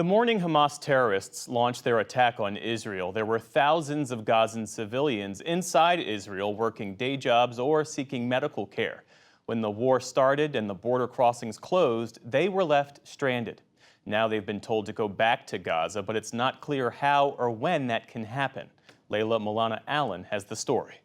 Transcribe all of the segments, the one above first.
The morning Hamas terrorists launched their attack on Israel, there were thousands of Gazan civilians inside Israel working day jobs or seeking medical care. When the war started and the border crossings closed, they were left stranded. Now they've been told to go back to Gaza, but it's not clear how or when that can happen. Layla Milana Allen has the story.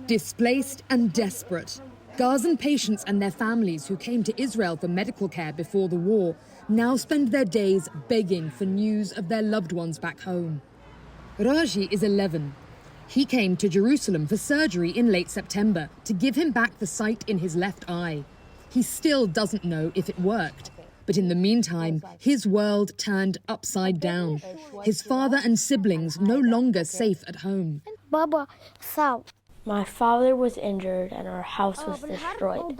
Displaced and desperate, Gazan patients and their families who came to Israel for medical care before the war now spend their days begging for news of their loved ones back home. Raji is 11. He came to Jerusalem for surgery in late September to give him back the sight in his left eye. He still doesn't know if it worked. But in the meantime, his world turned upside down. His father and siblings no longer safe at home. My father was injured and our house was destroyed.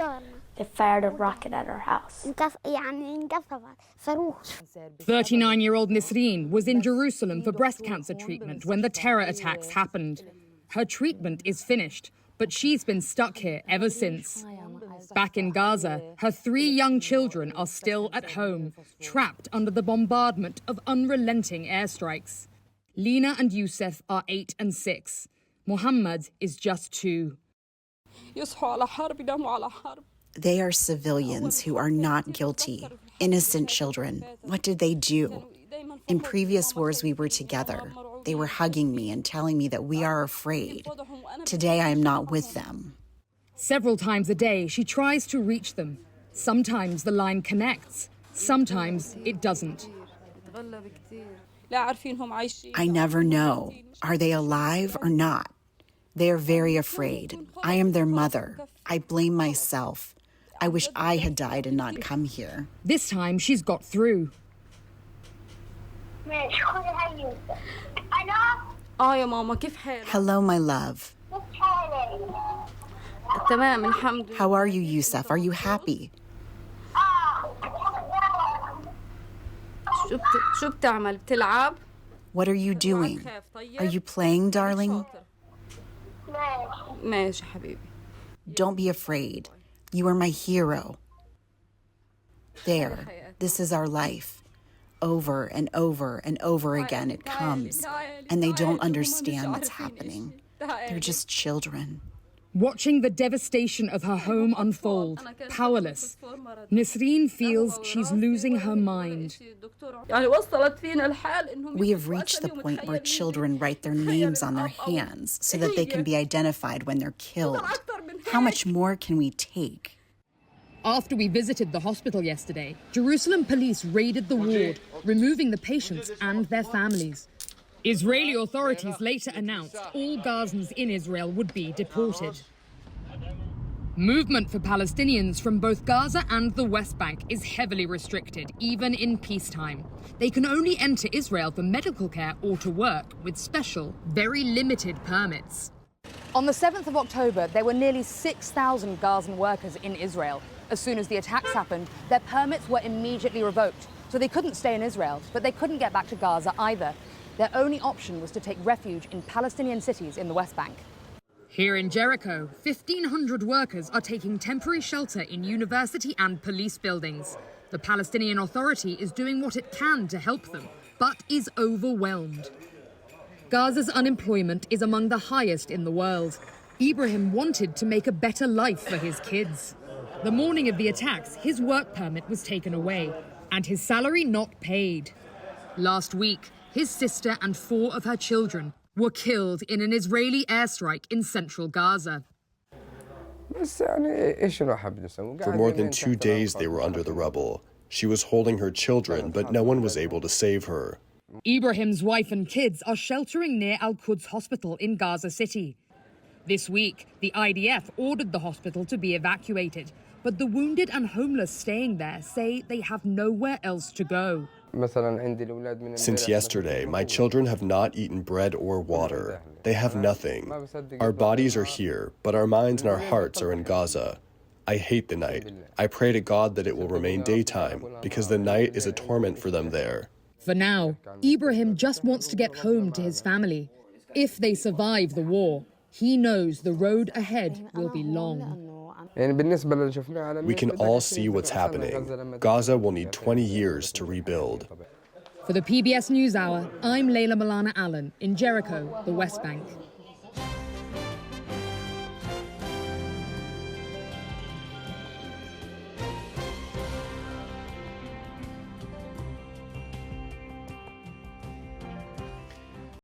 They fired a rocket at our house. 39-year-old Nisreen was in Jerusalem for breast cancer treatment when the terror attacks happened. Her treatment is finished, but she's been stuck here ever since. Back in Gaza, her 3 young children are still at home, trapped under the bombardment of unrelenting airstrikes. Lina and Youssef are 8 and 6. Muhammad is just 2. They are civilians who are not guilty, innocent children. What did they do? In previous wars, we were together. They were hugging me and telling me that we are afraid. Today, I am not with them. Several times a day, she tries to reach them. Sometimes the line connects. Sometimes it doesn't. I never know. Are they alive or not? They are very afraid. I am their mother. I blame myself. I wish I had died and not come here. This time, she's got through. Hello, my love. How are you, Youssef? Are you happy? What are you doing? Are you playing, darling? Don't be afraid. You are my hero. There, this is our life. Over and over and over again it comes, and they don't understand what's happening. They're just children. Watching the devastation of her home unfold, powerless, Nisreen feels she's losing her mind. We have reached the point where children write their names on their hands so that they can be identified when they're killed. How much more can we take? After we visited the hospital yesterday, Jerusalem police raided the ward, removing the patients and their families. Israeli authorities later announced all Gazans in Israel would be deported. Movement for Palestinians from both Gaza and the West Bank is heavily restricted, even in peacetime. They can only enter Israel for medical care or to work with special, very limited permits. On the 7th of October, there were nearly 6,000 Gazan workers in Israel. As soon as the attacks happened, their permits were immediately revoked. So they couldn't stay in Israel, but they couldn't get back to Gaza either. Their only option was to take refuge in Palestinian cities in the West Bank. Here in Jericho, 1,500 workers are taking temporary shelter in university and police buildings. The Palestinian Authority is doing what it can to help them, but is overwhelmed. Gaza's unemployment is among the highest in the world. Ibrahim wanted to make a better life for his kids. The morning of the attacks, his work permit was taken away and his salary not paid. Last week, his sister and 4 of her children were killed in an Israeli airstrike in central Gaza. For more than 2 days, they were under the rubble. She was holding her children, but no one was able to save her. Ibrahim's wife and kids are sheltering near Al-Quds Hospital in Gaza City. This week, the IDF ordered the hospital to be evacuated, but the wounded and homeless staying there say they have nowhere else to go. Since yesterday, my children have not eaten bread or water. They have nothing. Our bodies are here, but our minds and our hearts are in Gaza. I hate the night. I pray to God that it will remain daytime, because the night is a torment for them there. For now, Ibrahim just wants to get home to his family. If they survive the war, he knows the road ahead will be long. We can all see what's happening. Gaza will need 20 years to rebuild. For the PBS NewsHour, I'm Layla Milana Allen in Jericho, the West Bank.